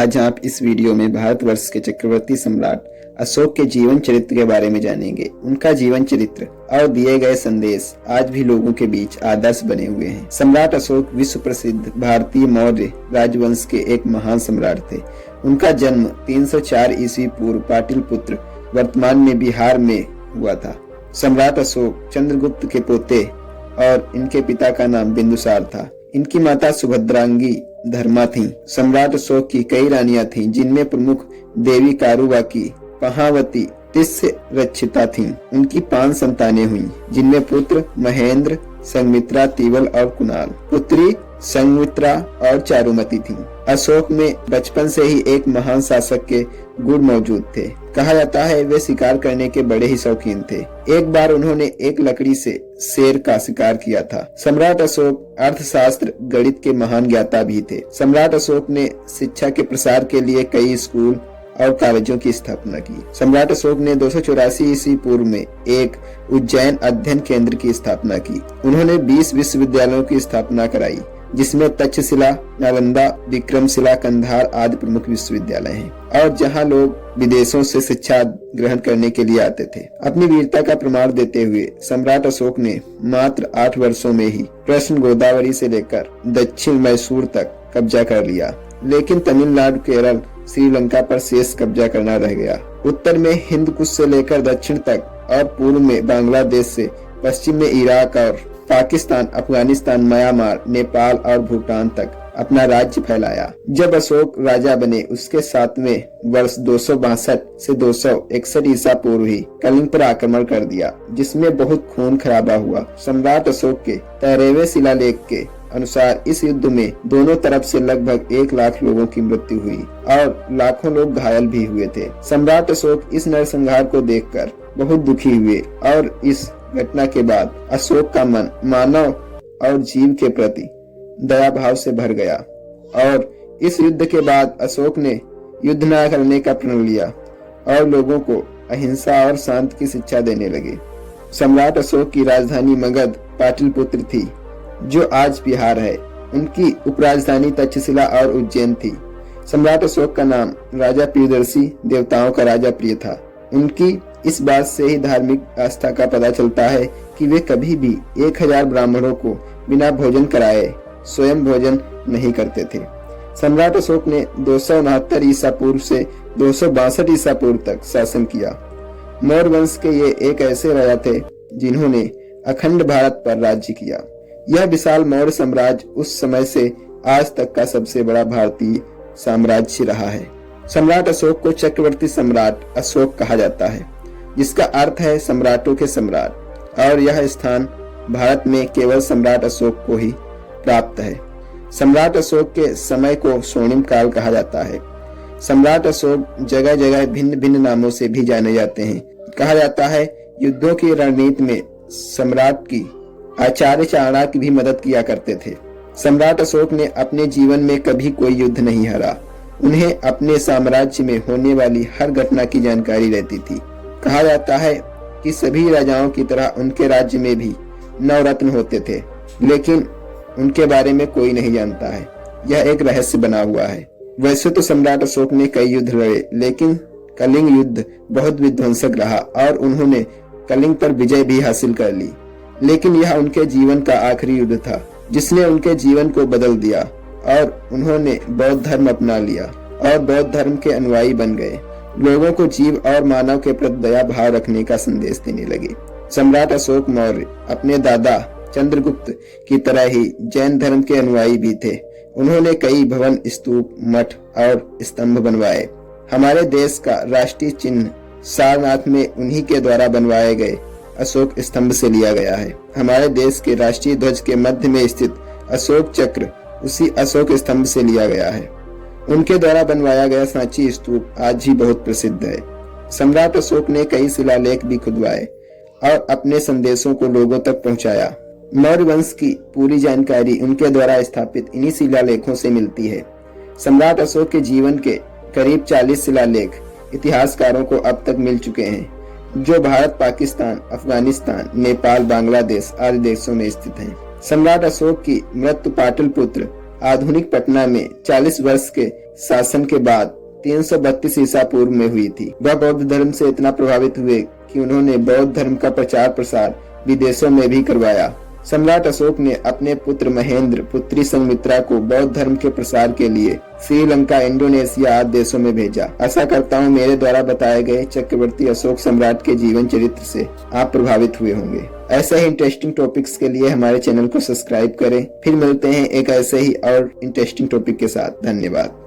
आज आप इस वीडियो में भारतवर्ष के चक्रवर्ती सम्राट अशोक के जीवन चरित्र के बारे में जानेंगे। उनका जीवन चरित्र और दिए गए संदेश आज भी लोगों के बीच आदर्श बने हुए हैं। सम्राट अशोक विश्व प्रसिद्ध भारतीय मौर्य राजवंश के एक महान सम्राट थे। उनका जन्म 304 ईस्वी पूर्व पाटलिपुत्र वर्तमान में बिहार में हुआ था। सम्राट अशोक चंद्रगुप्त के पोते और इनके पिता का नाम बिंदुसार था। इनकी माता सुभद्रांगी धर्मा थीं। सम्राट अशोक की कई रानियां थीं, जिनमें प्रमुख देवी कारुबाकी, पहावती, तिस्य रक्षिता थीं। उनकी 5 संतानें हुईं, जिनमें पुत्र महेंद्र, संघमित्रा, तिवल और कुणाल, पुत्री संघमित्रा और चारुमती थीं। अशोक में बचपन से ही एक महान शासक के गुण मौजूद थे। कहा जाता है वे शिकार करने के बड़े ही शौकीन थे। एक बार उन्होंने एक लकड़ी से शेर का शिकार किया था। सम्राट अशोक अर्थशास्त्र, गणित के महान ज्ञाता भी थे। सम्राट अशोक ने शिक्षा के प्रसार के लिए कई स्कूल और कॉलेजों की स्थापना की। सम्राट अशोक ने 284 ईस्वी पूर्व में एक उज्जैन अध्ययन केंद्र की स्थापना की। उन्होंने 20 विश्वविद्यालयों की स्थापना कराई, जिसमें तक्षशिला, नालंदा, विक्रमशिला, कंधार आदि प्रमुख विश्वविद्यालय हैं, और जहां लोग विदेशों से शिक्षा ग्रहण करने के लिए आते थे। अपनी वीरता का प्रमाण देते हुए सम्राट अशोक ने मात्र 8 वर्षों में ही कृष्ण गोदावरी से लेकर दक्षिण मैसूर तक कब्जा कर लिया, लेकिन तमिलनाडु, केरल, श्रीलंका पर शेष कब्जा करना रह गया। उत्तर में हिंद कुश से लेकर दक्षिण तक और पूर्व में बांग्लादेश से पश्चिम में इराक और पाकिस्तान, अफगानिस्तान, म्यांमार, नेपाल और भूटान तक अपना राज्य फैलाया। जब अशोक राजा बने उसके 7वें वर्ष 262 से 261 ईसा पूर्व ही कलिंग पर आक्रमण कर दिया, जिसमें बहुत खून खराबा हुआ। सम्राट अशोक के 13वें शिलालेख के अनुसार इस युद्ध में दोनों तरफ से लगभग 1 लाख लोगों की मृत्यु हुई और लाखों लोग घायल भी हुए थे। सम्राट अशोक इस नरसंहार को देखकर बहुत दुखी हुए और इस घटना के बाद अशोक का मन मानव और जीव के प्रति दया भाव से भर गया और इस युद्ध के बाद अशोक ने युद्ध न करने का प्रण लिया और लोगों को अहिंसा और शांति की शिक्षा देने लगे। सम्राट अशोक की राजधानी मगध पाटलिपुत्र थी, जो आज बिहार है। उनकी उपराजधानी तक्षशिला और उज्जैन थी। सम्राट अशोक का नाम राजा प्रियदर्शी, देवताओं का राजा प्रिय था। उनकी इस बात से ही धार्मिक आस्था का पता चलता है कि वे कभी भी 1000 ब्राह्मणों को बिना भोजन कराए स्वयं भोजन नहीं करते थे। सम्राट अशोक ने 269 ईसा पूर्व से 262 ईसा पूर्व तक शासन किया। मौर्य वंश के ये एक ऐसे राजा थे जिन्होंने अखंड भारत पर राज्य किया। यह विशाल मौर्य साम्राज्य उस समय से आज तक का सबसे बड़ा भारतीय साम्राज्य रहा है। सम्राट अशोक को चक्रवर्ती सम्राट अशोक कहा जाता है, जिसका अर्थ है सम्राटों के सम्राट, और यह स्थान भारत में केवल सम्राट अशोक को ही प्राप्त है। सम्राट अशोक के समय को स्वर्णिम काल कहा जाता है। सम्राट अशोक जगह जगह भिन्न भिन्न नामों से भी जाने जाते हैं। कहा जाता है युद्धों की रणनीति में सम्राट की आचार्य चाणक्य भी मदद किया करते थे। सम्राट अशोक ने अपने जीवन में कभी कोई युद्ध नहीं हारा। उन्हें अपने साम्राज्य में होने वाली हर घटना की जानकारी रहती थी। कहा जाता है कि सभी राजाओं की तरह उनके राज्य में भी 9 रत्न होते थे, लेकिन उनके बारे में कोई नहीं जानता है। यह एक रहस्य बना हुआ है। वैसे तो सम्राट अशोक ने कई युद्ध लड़े, लेकिन कलिंग युद्ध बहुत विध्वंसक रहा और उन्होंने कलिंग पर विजय भी हासिल कर ली। लेकिन यह उनके जीवन का आखिरी युद्ध था, जिसने उनके जीवन को बदल दिया और उन्होंने बौद्ध धर्म अपना लिया और बौद्ध धर्म के अनुयायी बन गए। लोगों को जीव और मानव के प्रति दया भाव रखने का संदेश देने लगे। सम्राट अशोक मौर्य अपने दादा चंद्रगुप्त की तरह ही जैन धर्म के अनुयायी भी थे। उन्होंने कई भवन, स्तूप, मठ और स्तंभ बनवाए। हमारे देश का राष्ट्रीय चिन्ह सारनाथ में उन्हीं के द्वारा बनवाए गए अशोक स्तंभ से लिया गया है। हमारे देश के राष्ट्रीय ध्वज के मध्य में स्थित अशोक चक्र उसी अशोक स्तंभ से लिया गया है। उनके द्वारा बनवाया गया सांची स्तूप आज भी बहुत प्रसिद्ध है। सम्राट अशोक ने कई शिलालेख भी खुदवाए और अपने संदेशों को लोगों तक पहुंचाया। मौर्य वंश की पूरी जानकारी उनके द्वारा स्थापित इन्हीं शिलालेखों से मिलती है। सम्राट अशोक के जीवन के करीब 40 शिलालेख इतिहासकारों को अब तक मिल चुके हैं, जो भारत, पाकिस्तान, अफगानिस्तान, नेपाल, बांग्लादेश आदि देशों में स्थित हैं। सम्राट अशोक की मृत्यु पाटलिपुत्र आधुनिक पटना में 40 वर्ष के शासन के बाद 332 ईसा पूर्व में हुई थी। वह बौद्ध धर्म से इतना प्रभावित हुए कि उन्होंने बौद्ध धर्म का प्रचार प्रसार विदेशों में भी करवाया। सम्राट अशोक ने अपने पुत्र महेंद्र, पुत्री संघमित्रा को बौद्ध धर्म के प्रसार के लिए श्रीलंका, इंडोनेशिया आदि देशों में भेजा। आशा करता हूँ मेरे द्वारा बताए गए चक्रवर्ती अशोक सम्राट के जीवन चरित्र से आप प्रभावित हुए होंगे। ऐसे ही इंटरेस्टिंग टॉपिक्स के लिए हमारे चैनल को सब्सक्राइब करें। फिर मिलते हैं एक ऐसे ही और इंटरेस्टिंग टॉपिक के साथ। धन्यवाद।